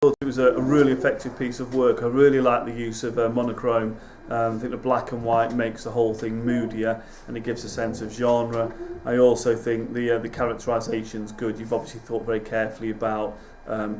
thought it was a really effective piece of work. I really like the use of monochrome. I think the black and white makes the whole thing moodier and it gives a sense of genre. I also think the characterisation's good. You've obviously thought very carefully about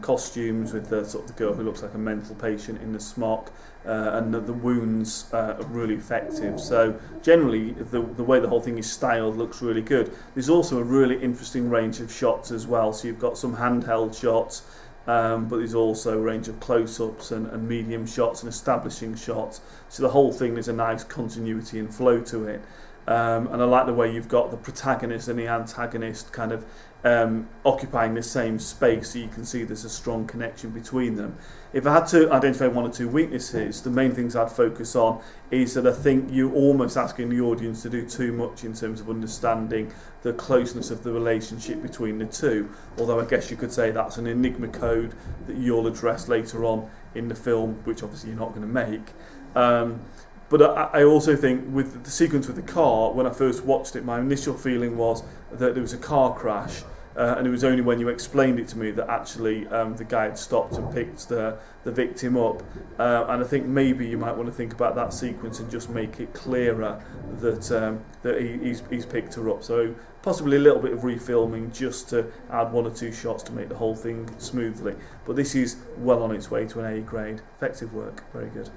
costumes with the sort of the girl who looks like a mental patient in the smock, and the wounds are really effective. So generally the way the whole thing is styled looks really good. There's also a really interesting range of shots as well. So you've got some handheld shots, but there's also a range of close-ups and medium shots and establishing shots. So the whole thing, there's a nice continuity and flow to it. And I like the way you've got the protagonist and the antagonist kind of occupying the same space, so you can see there's a strong connection between them. If I had to identify one or two weaknesses, the main things I'd focus on is that I think you're almost asking the audience to do too much in terms of understanding the closeness of the relationship between the two, although I guess you could say that's an enigma code that you'll address later on in the film, which obviously you're not going to make. But I also think with the sequence with the car, when I first watched it, my initial feeling was that there was a car crash, and it was only when you explained it to me that actually the guy had stopped and picked the victim up. And I think maybe you might want to think about that sequence and just make it clearer that he's picked her up. So possibly a little bit of refilming just to add one or two shots to make the whole thing smoothly. But this is well on its way to an A grade. Effective work, very good.